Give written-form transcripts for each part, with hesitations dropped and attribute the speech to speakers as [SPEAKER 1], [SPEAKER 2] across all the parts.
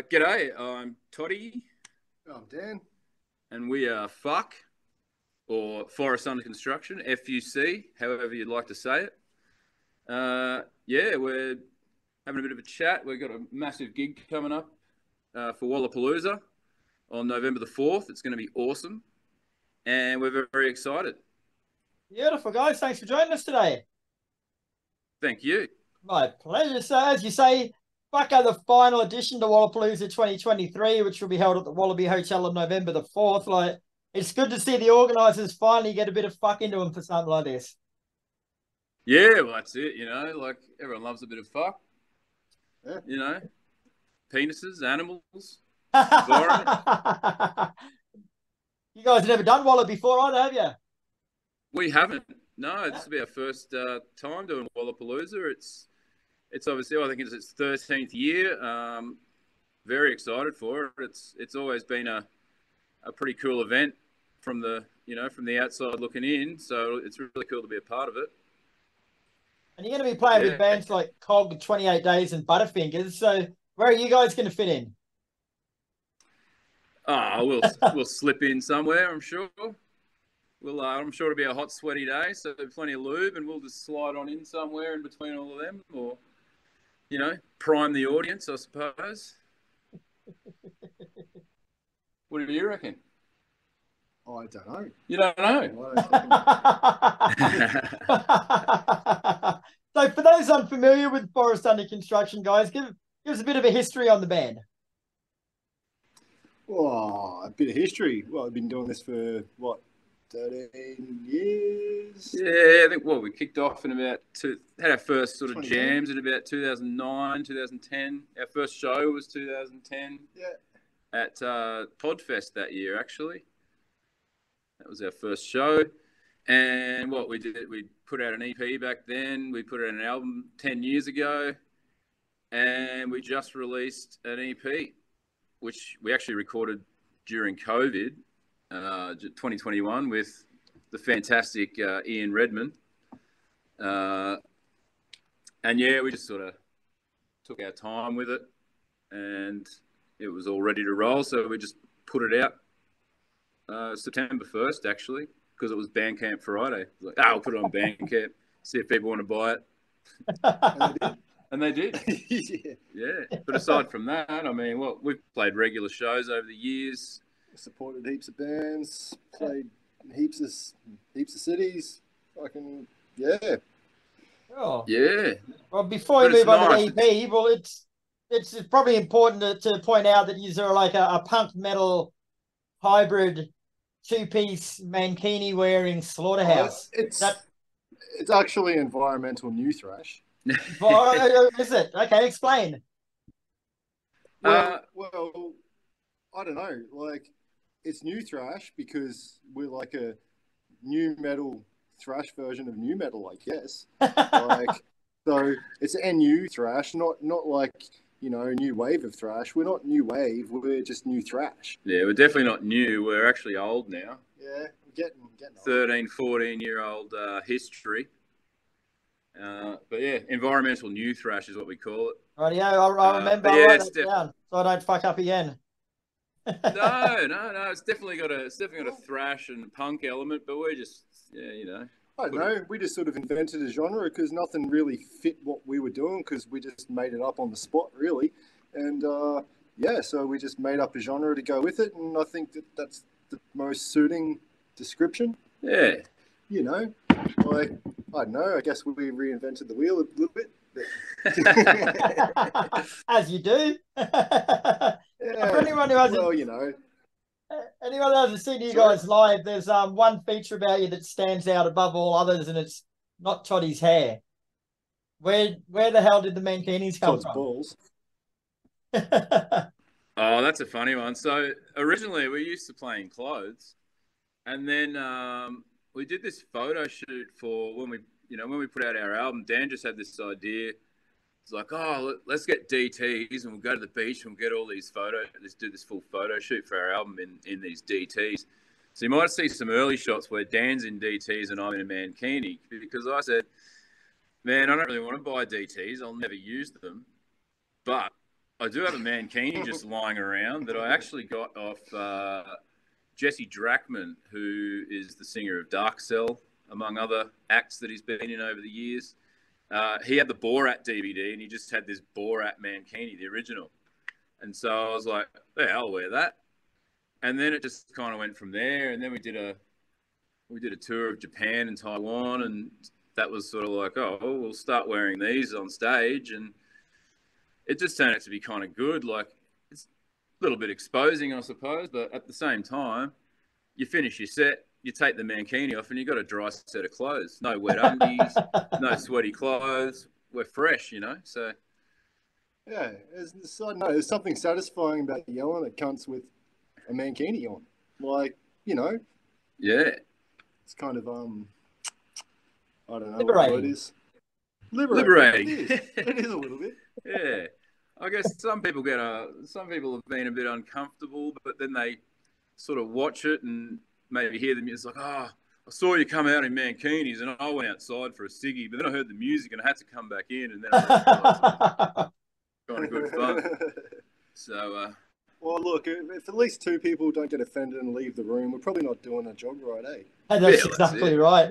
[SPEAKER 1] G'day, I'm TODD.
[SPEAKER 2] I'm Dan.
[SPEAKER 1] And we are F.U.C, or Forest Under Construction, F.U.C, however you'd like to say it. Yeah, we're having a bit of a chat. We've got a massive gig coming up for Wallapalooza on November the 4th. It's going to be awesome. And we're very, very excited.
[SPEAKER 3] Beautiful, guys. Thanks for joining us today.
[SPEAKER 1] Thank you.
[SPEAKER 3] My pleasure. So, as you say, F.U.C, the final edition to Wallapalooza 2023, which will be held at the Wallaby Hotel on November the 4th. Like, it's good to see the organisers finally get a bit of F.U.C into them for something like this.
[SPEAKER 1] Yeah, well, that's it, you know, like everyone loves a bit of F.U.C.
[SPEAKER 2] Yeah.
[SPEAKER 1] You know, penises, animals,
[SPEAKER 3] environment. You guys have never done Walla before, either, have you?
[SPEAKER 1] We haven't. No, this will be our first time doing Wallapalooza. It's obviously, I think it's its 13th year. Very excited for it. It's always been a pretty cool event from the outside looking in. So it's really cool to be a part of it. And
[SPEAKER 3] you're going to be playing with bands like Cog, 28 Days, and Butterfingers. So where are you guys going to fit in?
[SPEAKER 1] Oh, we'll slip in somewhere, I'm sure. I'm sure it'll be a hot, sweaty day, so plenty of lube, and we'll just slide on in somewhere in between all of them, or, you know, prime the audience, I suppose. What do you reckon?
[SPEAKER 2] Oh, I don't know.
[SPEAKER 1] You don't know?
[SPEAKER 3] So for those unfamiliar with Forest Under Construction, guys, give us a bit of a history on the band.
[SPEAKER 2] Oh, a bit of history. Well, I've been doing this for, what, 13 years?
[SPEAKER 1] Yeah, I think, we kicked off in about had our first sort of jams in about 2009, 2010. Our first show was 2010.
[SPEAKER 2] Yeah.
[SPEAKER 1] At Podfest that year, actually. That was our first show. And what we did, we put out an EP back then. We put out an album 10 years ago. And we just released an EP, which we actually recorded during COVID, 2021, with the fantastic Ian Redmond. And yeah, we just sort of took our time with it, and it was all ready to roll. So we just put it out September 1st, actually, because it was Bandcamp Friday. Like, we'll put it on Bandcamp, see if people want to buy it. And they did. Yeah. But aside from that, I mean, we've played regular shows over the years.
[SPEAKER 2] Supported heaps of bands, played heaps of cities. Yeah.
[SPEAKER 3] Oh.
[SPEAKER 1] Yeah.
[SPEAKER 3] Well, before we move on to the EP, well, it's probably important to point out that you are like a punk metal hybrid two-piece mankini wearing slaughterhouse.
[SPEAKER 2] It's actually Environmental Nu Thrash.
[SPEAKER 3] Is it? Okay, explain.
[SPEAKER 2] Well, I don't know. Like, it's Nu Thrash because we're like a new metal thrash version of new metal, I guess. So it's NU thrash, not like, you know, new wave of thrash. We're not new wave. We're just new thrash.
[SPEAKER 1] Yeah, we're definitely not new. We're actually old now.
[SPEAKER 2] Yeah, getting
[SPEAKER 1] 13, 14-year-old history. But yeah, Environmental Nu Thrash is what we call it.
[SPEAKER 3] Rightio, I'll remember. I'll write that down so I don't fuck up again.
[SPEAKER 1] No. It's definitely got a thrash and punk element, but we're just, you know.
[SPEAKER 2] I don't know. We just sort of invented a genre because nothing really fit what we were doing because we just made it up on the spot, really. And so we just made up a genre to go with it, and I think that's the most suiting description.
[SPEAKER 1] Yeah.
[SPEAKER 2] You know, like, I don't know. I guess we reinvented the wheel a little bit.
[SPEAKER 3] As you do.
[SPEAKER 2] Yeah.
[SPEAKER 3] For anyone who hasn't,
[SPEAKER 2] well, you know.
[SPEAKER 3] Anyone who hasn't seen you guys live, there's one feature about you that stands out above all others, and it's not Toddy's hair. Where the hell did the mankinis come
[SPEAKER 2] Todd's
[SPEAKER 3] from?
[SPEAKER 2] balls.
[SPEAKER 1] Oh, that's a funny one. So originally we used to play in clothes, and then we did this photo shoot for when we put out our album. Dan just had this idea. It's like, oh, let's get DTs and we'll go to the beach and we'll get all these photos. Let's do this full photo shoot for our album in these DTs. So you might see some early shots where Dan's in DTs and I'm in a mankini, because I said, man, I don't really want to buy DTs. I'll never use them. But I do have a mankini just lying around that I actually got off Jesse Drachman, who is the singer of Dark Cell, among other acts that he's been in over the years. He had the Borat DVD and he just had this Borat mankini, the original. And so I was like, yeah, I'll wear that. And then it just kind of went from there. And then we did a tour of Japan and Taiwan, and that was sort of like, oh, we'll start wearing these on stage. And it just turned out to be kind of good. Like, it's a little bit exposing, I suppose, but at the same time, you finish your set, you take the mankini off and you got a dry set of clothes. No wet undies, no sweaty clothes. We're fresh, you know. So
[SPEAKER 2] yeah, there's something satisfying about yelling at cunts with a mankini on. Like, you know.
[SPEAKER 1] Yeah.
[SPEAKER 2] It's kind of I don't know
[SPEAKER 3] liberating.
[SPEAKER 2] what it is.
[SPEAKER 1] Liberating.
[SPEAKER 2] It is a little bit.
[SPEAKER 1] Yeah. I guess some people have been a bit uncomfortable, but then they sort of watch it and maybe hear the music. It's like, oh, I saw you come out in mankinis and I went outside for a ciggy, but then I heard the music and I had to come back in, and then I kind of good fun. So,
[SPEAKER 2] well, look, if at least two people don't get offended and leave the room, we're probably not doing our job right, eh?
[SPEAKER 3] And that's exactly right.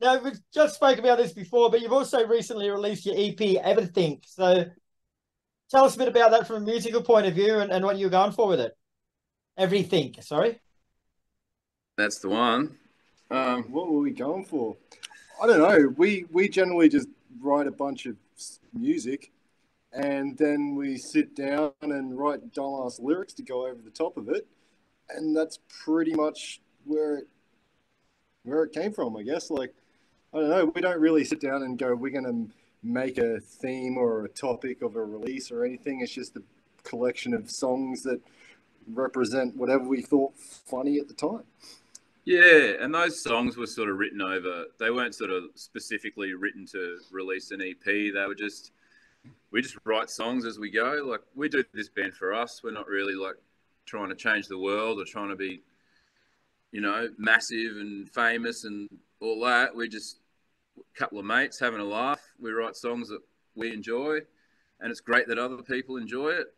[SPEAKER 3] Now, we've just spoken about this before, but you've also recently released your EP, Everything. So tell us a bit about that from a musical point of view and what you're going for with it. Everything, sorry.
[SPEAKER 1] That's the one.
[SPEAKER 2] What were we going for? I don't know. We generally just write a bunch of music and then we sit down and write dumbass lyrics to go over the top of it. And that's pretty much where it came from, I guess. Like, I don't know. We don't really sit down and go, we're going to make a theme or a topic of a release or anything. It's just a collection of songs that represent whatever we thought funny at the time.
[SPEAKER 1] Yeah, and those songs were sort of written over. They weren't sort of specifically written to release an EP. They were we just write songs as we go. Like, we do this band for us. We're not really like trying to change the world or trying to be, you know, massive and famous and all that. We're just a couple of mates having a laugh. We write songs that we enjoy, and it's great that other people enjoy it.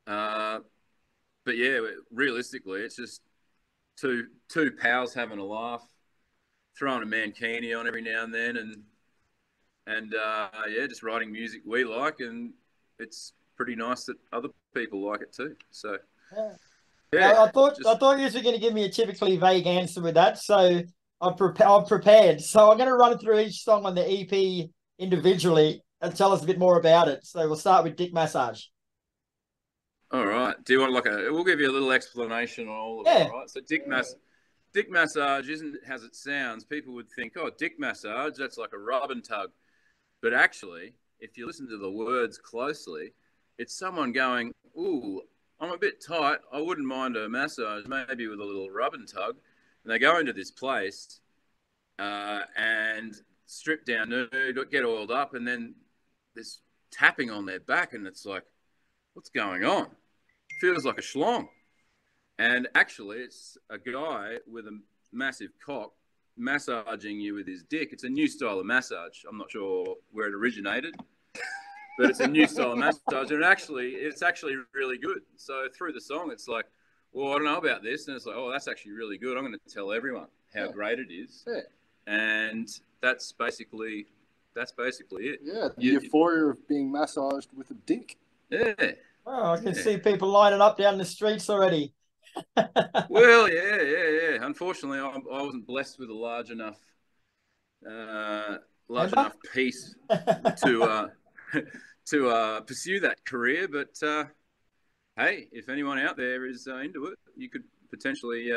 [SPEAKER 1] But yeah, realistically, it's just two pals having a laugh, throwing a mankini on every now and then, and yeah, just writing music we like, and it's pretty nice that other people like it too. So
[SPEAKER 3] yeah, I thought you were going to give me a typically vague answer with that, so I'm prepared. So I'm going to run through each song on the EP individually and tell us a bit more about it. So we'll start with Dick Massage.
[SPEAKER 1] All right. Do you want we'll give you a little explanation on all of it, right? So Dick Massage isn't as it sounds. People would think, oh, Dick Massage, that's like a rub and tug. But actually, if you listen to the words closely, it's someone going, ooh, I'm a bit tight. I wouldn't mind a massage, maybe with a little rub and tug. And they go into this place and strip down nude, get oiled up, and then this tapping on their back, and it's like, what's going on? Feels like a schlong. And actually, it's a guy with a massive cock massaging you with his dick. It's a new style of massage. I'm not sure where it originated, but it's a new style of massage. And it's actually really good. So through the song, it's like, well, I don't know about this. And it's like, oh, that's actually really good. I'm going to tell everyone how great it is. Yeah. And that's basically it.
[SPEAKER 2] Yeah, the euphoria of being massaged with a dick.
[SPEAKER 1] Yeah.
[SPEAKER 3] Oh, I can see people lining up down the streets already.
[SPEAKER 1] Well, yeah. Unfortunately, I wasn't blessed with a large enough piece to pursue that career. But hey, if anyone out there is into it, you could potentially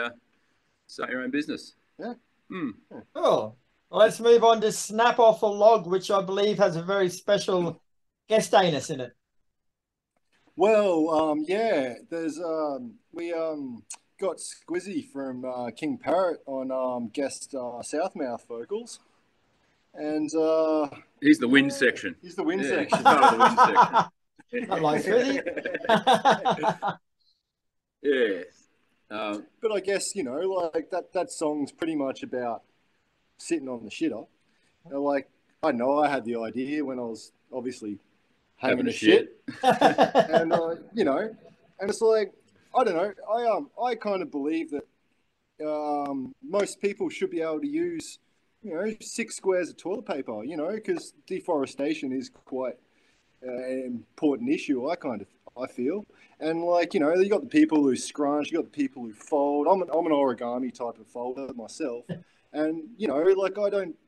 [SPEAKER 1] start your own business.
[SPEAKER 2] Yeah.
[SPEAKER 3] Cool. Well, let's move on to Snap Off a Log, which I believe has a very special guest anus in it.
[SPEAKER 2] Well, yeah, there's got Squizzy from King Parrot on guest Southmouth vocals, and
[SPEAKER 1] he's the wind section.
[SPEAKER 2] He's the wind section.
[SPEAKER 1] He's part of the wind section.
[SPEAKER 3] Not like Squizzy.
[SPEAKER 1] Yeah.
[SPEAKER 2] But I guess, like that song's pretty much about sitting on the shitter. Like, I know I had the idea when I was obviously having a shit. And, and it's like, I don't know. I kind of believe that most people should be able to use, 6 squares of toilet paper, because deforestation is quite an important issue, I feel. And like, you got the people who scrunch, you got the people who fold. I'm an origami type of folder myself. And, like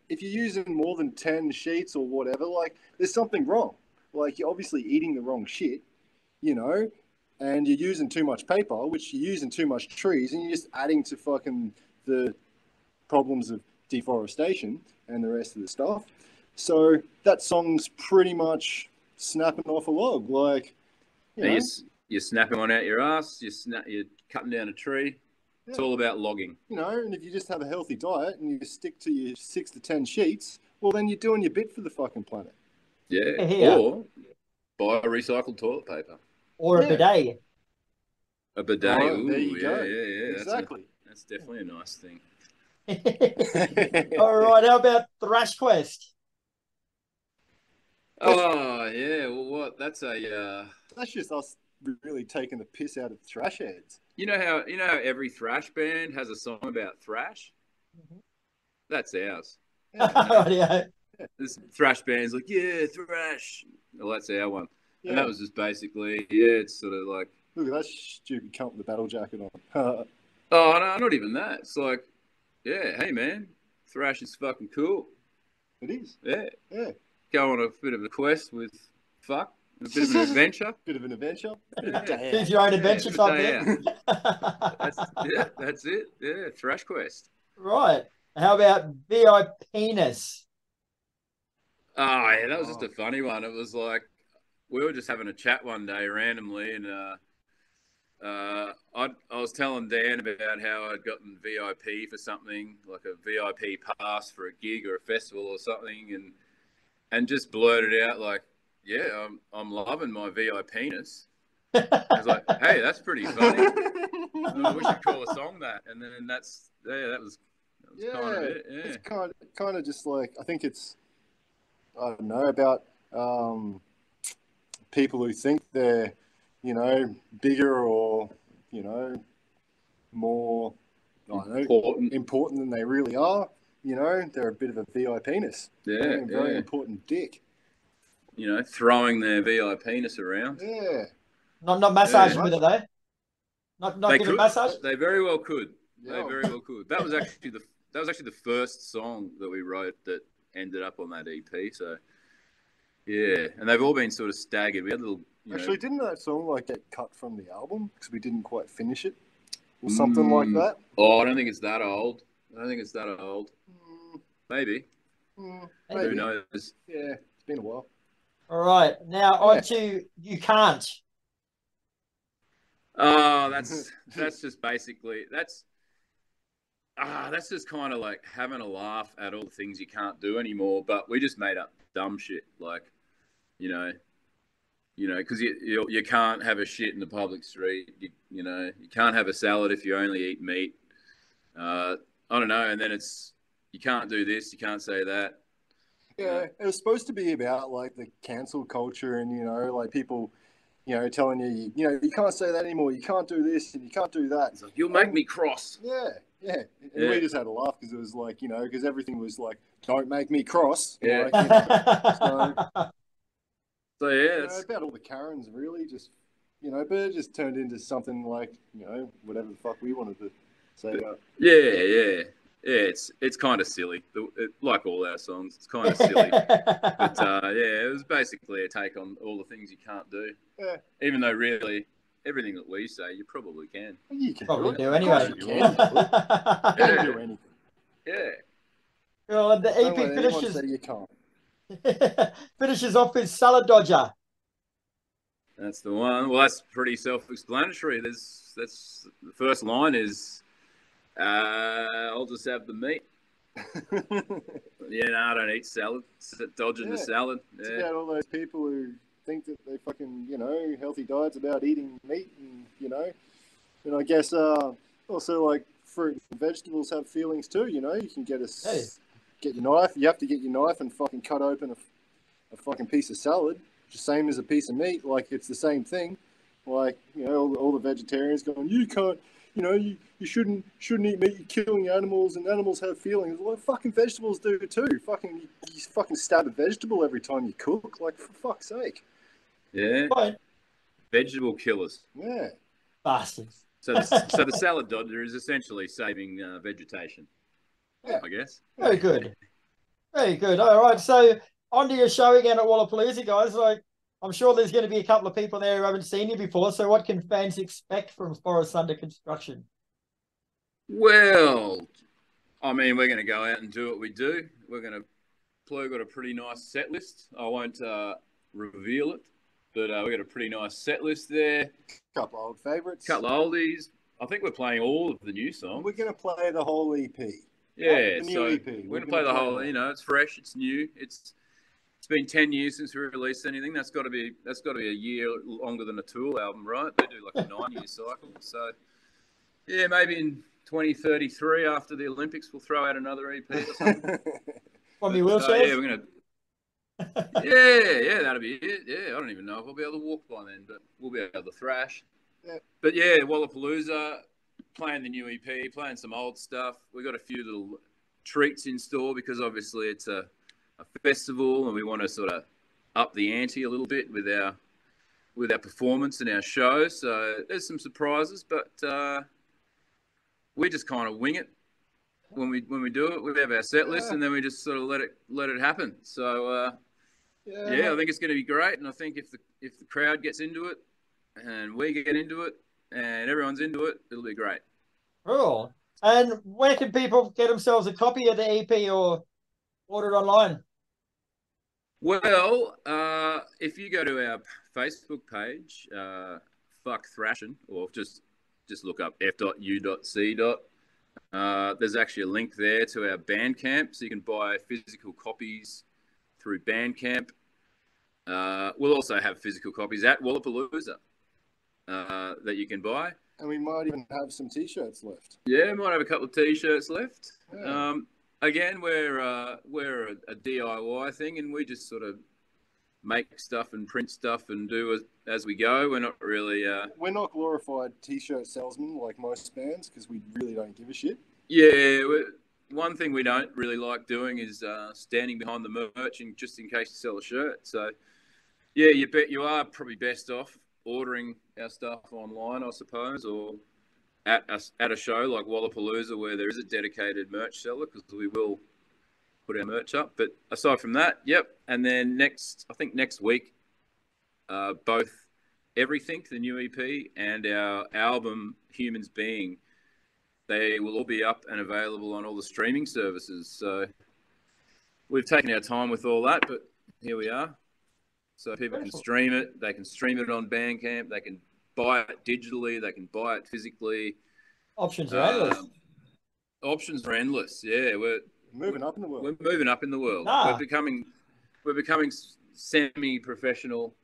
[SPEAKER 2] if you're using more than 10 sheets or whatever, like there's something wrong. Like you're obviously eating the wrong shit, and you're using too much paper, which you're using too much trees, and you're just adding to fucking the problems of deforestation and the rest of the stuff. So that song's pretty much snapping off a log, like
[SPEAKER 1] you're snapping one out your ass. You're cutting down a tree. Yeah. It's all about logging.
[SPEAKER 2] And if you just have a healthy diet and you stick to your 6 to 10 sheets, well, then you're doing your bit for the fucking planet.
[SPEAKER 1] Yeah. Or buy recycled toilet paper.
[SPEAKER 3] Or a bidet.
[SPEAKER 1] A bidet.
[SPEAKER 2] Oh,
[SPEAKER 1] ooh,
[SPEAKER 2] there you go.
[SPEAKER 1] Yeah.
[SPEAKER 2] Exactly.
[SPEAKER 1] That's definitely a nice thing.
[SPEAKER 3] All right. How about Thrash Quest?
[SPEAKER 1] Oh yeah. Well, what? That's
[SPEAKER 2] just us really taking the piss out of the thrash heads.
[SPEAKER 1] You know how every thrash band has a song about thrash? Mm-hmm. That's ours.
[SPEAKER 3] Yeah.
[SPEAKER 1] This thrash band's like, yeah, thrash. Well, that's our one. Yeah. And that was just basically, it's sort of like...
[SPEAKER 2] Look at that stupid cunt with the battle jacket on.
[SPEAKER 1] Oh, no, not even that. It's like, yeah, hey, man, thrash is fucking cool.
[SPEAKER 2] It is.
[SPEAKER 1] Yeah.
[SPEAKER 2] Yeah.
[SPEAKER 1] Go on a bit of a quest with fuck. A bit of an adventure.
[SPEAKER 2] Bit of an adventure.
[SPEAKER 3] Choose your own adventure type thing.
[SPEAKER 1] That's it. Yeah, Thrash Quest.
[SPEAKER 3] Right. How about VI penis?
[SPEAKER 1] Oh, yeah, that was just a funny one. It was like, we were just having a chat one day randomly, and I was telling Dan about how I'd gotten VIP for something, like a VIP pass for a gig or a festival or something, and just blurted out like, yeah, I'm loving my VI penis. I was like, hey, that's pretty funny. We should call a song that. And then that was kind of it. Yeah.
[SPEAKER 2] It's kind of just like, I think it's, I don't know, about people who think they're, bigger or, more, I don't know, important than they really are. They're a bit of a VI penis.
[SPEAKER 1] Yeah.
[SPEAKER 2] Very important dick.
[SPEAKER 1] Throwing their VI penis around.
[SPEAKER 2] Yeah.
[SPEAKER 3] Not massaging with it though. Not giving massage.
[SPEAKER 1] They very well could.
[SPEAKER 2] Yeah.
[SPEAKER 1] They very well could. That was actually the first song that we wrote that ended up on that EP. So yeah, and they've all been sort of staggered. We had little.
[SPEAKER 2] Actually, didn't that song get cut from the album because we didn't quite finish it, or something like that?
[SPEAKER 1] Oh, I don't think it's that old. Maybe.
[SPEAKER 2] Maybe.
[SPEAKER 1] Who knows?
[SPEAKER 2] Yeah, it's been a while.
[SPEAKER 3] All right, now on to You Can't.
[SPEAKER 1] Oh, that's just basically that's just kind of like having a laugh at all the things you can't do anymore. But we just made up dumb shit, like because you can't have a shit in the public street. You can't have a salad if you only eat meat. I don't know, and then it's you can't do this, you can't say that.
[SPEAKER 2] Yeah, it was supposed to be about like the cancel culture and like people, telling you, you can't say that anymore. You can't do this and you can't do that.
[SPEAKER 1] It's like, you'll make me cross.
[SPEAKER 2] Yeah. And we just had a laugh because it was like, because everything was like, don't make me cross.
[SPEAKER 1] Yeah. So yeah,
[SPEAKER 2] it's about all the Karens really just, but it just turned into something like, whatever the fuck we wanted to say about.
[SPEAKER 1] Yeah. Yeah, it's kind of silly. Like all our songs, it's kind of silly. But it was basically a take on all the things you can't do.
[SPEAKER 2] Yeah.
[SPEAKER 1] Even though really, everything that we say, you probably can.
[SPEAKER 2] You can
[SPEAKER 3] probably do anyway.
[SPEAKER 2] You can do anything.
[SPEAKER 1] Yeah.
[SPEAKER 3] Well, the EP finishes.
[SPEAKER 2] Say you can't.
[SPEAKER 3] Finishes off with Salad Dodger.
[SPEAKER 1] That's the one. Well, that's pretty self-explanatory. That's the first line is, I'll just have the meat. Yeah, no, I don't eat salad. Dodging the salad.
[SPEAKER 2] It's about all those people who think that they fucking, healthy diet's about eating meat, and I guess also like fruit and vegetables have feelings too. You can get get your knife. You have to get your knife and fucking cut open a fucking piece of salad, just same as a piece of meat. Like it's the same thing. Like all the vegetarians going, you can't. You shouldn't eat meat. You're killing animals, and animals have feelings. Well, fucking vegetables do too. You fucking stab a vegetable every time you cook. Like, for fuck's sake.
[SPEAKER 1] Yeah.
[SPEAKER 3] Right.
[SPEAKER 1] Vegetable killers.
[SPEAKER 2] Yeah.
[SPEAKER 3] Bastards.
[SPEAKER 1] So the salad dodger is essentially saving vegetation.
[SPEAKER 2] Yeah.
[SPEAKER 1] I guess.
[SPEAKER 3] Very good. Very good. All right. So on to your show again at Wallapalooza, guys. Like, I'm sure there's going to be a couple of people there who haven't seen you before. So what can fans expect from Forests Under Construction?
[SPEAKER 1] Well, I mean, we're going to go out and do what we do. We've got a pretty nice set list. I won't reveal it, but we've got a pretty nice set list there.
[SPEAKER 2] Couple of old favourites.
[SPEAKER 1] Couple of oldies. I think we're playing all of the new songs.
[SPEAKER 2] We're going to play the whole EP.
[SPEAKER 1] Yeah,
[SPEAKER 2] the new EP.
[SPEAKER 1] We're going to play the whole. It's fresh. It's new. It's been 10 years since we released anything. That's got to be a year longer than a Tool album, right? They do like a 9-year cycle. So yeah, maybe in 2033 after the Olympics, we'll throw out another EP or something.
[SPEAKER 3] From your wheelchairs?
[SPEAKER 1] Yeah, we're gonna. yeah, that'll be it. Yeah, I don't even know if I'll be able to walk by then, but we'll be able to thrash.
[SPEAKER 2] Yeah.
[SPEAKER 1] But yeah, Wallapalooza, playing the new EP, playing some old stuff. We've got a few little treats in store because obviously it's a festival and we want to sort of up the ante a little bit with our performance and our show. So there's some surprises, but we just kind of wing it when we do it. We have our set list and then we just sort of let it happen. So I think it's going to be great. And I think if the crowd gets into it and we get into it and everyone's into it, it'll be great.
[SPEAKER 3] Cool. And where can people get themselves a copy of the EP or order it online?
[SPEAKER 1] Well, if you go to our Facebook page, Fuck Thrashing, or just look up F.U.C. There's actually a link there to our Bandcamp, so you can buy physical copies through Bandcamp. We'll also have physical copies at Wallapalooza that you can buy.
[SPEAKER 2] And we might even have some T-shirts left.
[SPEAKER 1] Yeah, might have a couple of T-shirts left.
[SPEAKER 2] Yeah.
[SPEAKER 1] Again, we're a DIY thing, and we just sort of make stuff and print stuff and do it as we go. We're not really...
[SPEAKER 2] We're not glorified T-shirt salesmen like most bands because we really don't give a shit.
[SPEAKER 1] Yeah, one thing we don't really like doing is standing behind the merch and just in case you sell a shirt. So, yeah, you are probably best off ordering our stuff online, I suppose, or at a show like Wallapalooza where there is a dedicated merch seller because we will put our merch up. But aside from that, yep. And then next week, both Everything, the new EP, and our album Humans Being, they will all be up and available on all the streaming services. So we've taken our time with all that, but here we are. So people can stream it. They can stream it on Bandcamp. They can buy it digitally. They can buy it physically.
[SPEAKER 3] Options are endless.
[SPEAKER 1] Options are endless. Yeah, we're
[SPEAKER 2] moving up in the world.
[SPEAKER 1] We're moving up in the world. We're becoming semi-professional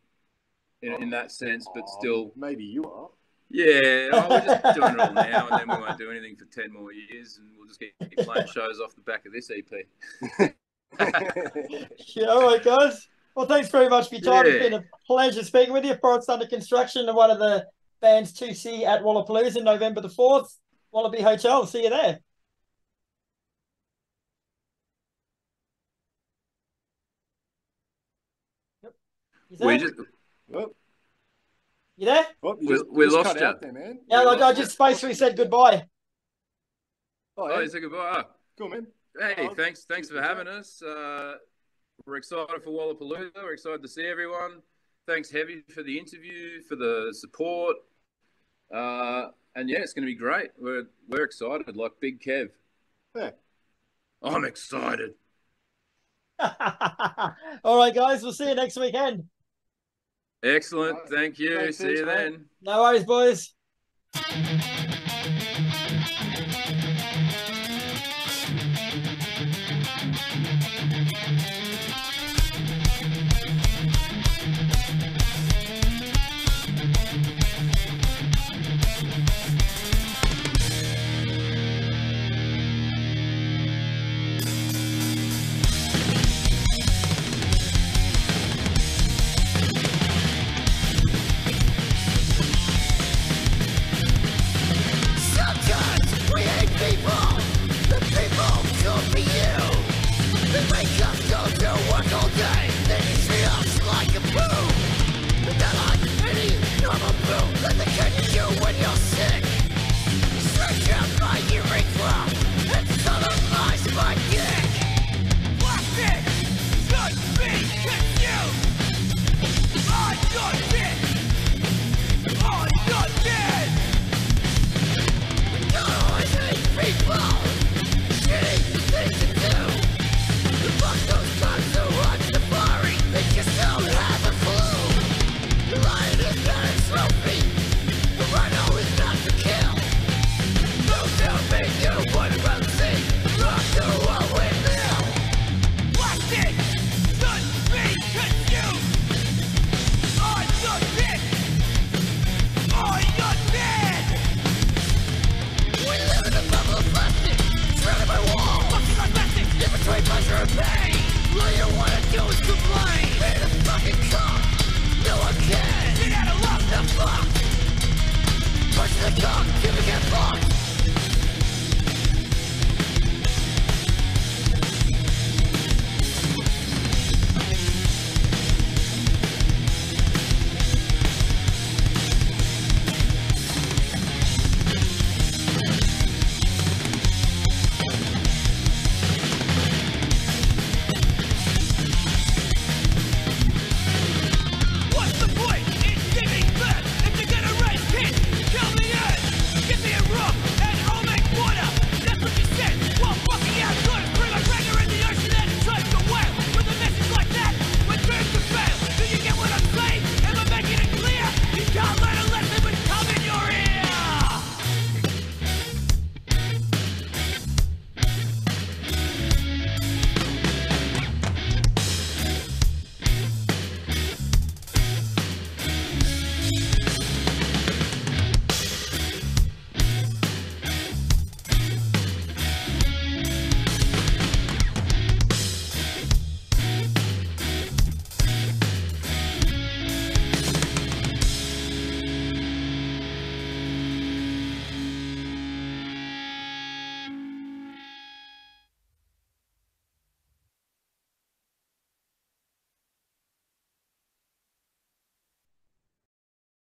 [SPEAKER 1] in that sense, but still.
[SPEAKER 2] Maybe you are.
[SPEAKER 1] Yeah, we're just doing it all now, and then we won't do anything for 10 more years, and we'll just keep playing shows off the back of this EP.
[SPEAKER 3] Yeah, all right, guys. Well, thanks very much for your time.
[SPEAKER 1] Yeah.
[SPEAKER 3] It's been a pleasure speaking with you. Forests Under Construction and one of the bands to see at Wallapalooza November the 4th. Wallaby Hotel. See you there. Yep. You there?
[SPEAKER 2] Oh,
[SPEAKER 1] we lost you.
[SPEAKER 2] out there, man.
[SPEAKER 3] Yeah, I just basically said goodbye.
[SPEAKER 1] Oh, you said goodbye.
[SPEAKER 2] Cool, man.
[SPEAKER 1] Hey, thanks for having us. We're excited for Wallapalooza. We're excited to see everyone. Thanks, Heavy, for the interview, for the support. And yeah, it's going to be great. We're excited, like Big Kev.
[SPEAKER 2] Yeah.
[SPEAKER 1] I'm excited.
[SPEAKER 3] All right, guys. We'll see you next weekend.
[SPEAKER 1] Excellent.
[SPEAKER 2] Right.
[SPEAKER 1] Thank you.
[SPEAKER 2] Thanks,
[SPEAKER 1] See you
[SPEAKER 2] mate.
[SPEAKER 1] then.
[SPEAKER 3] No worries, boys.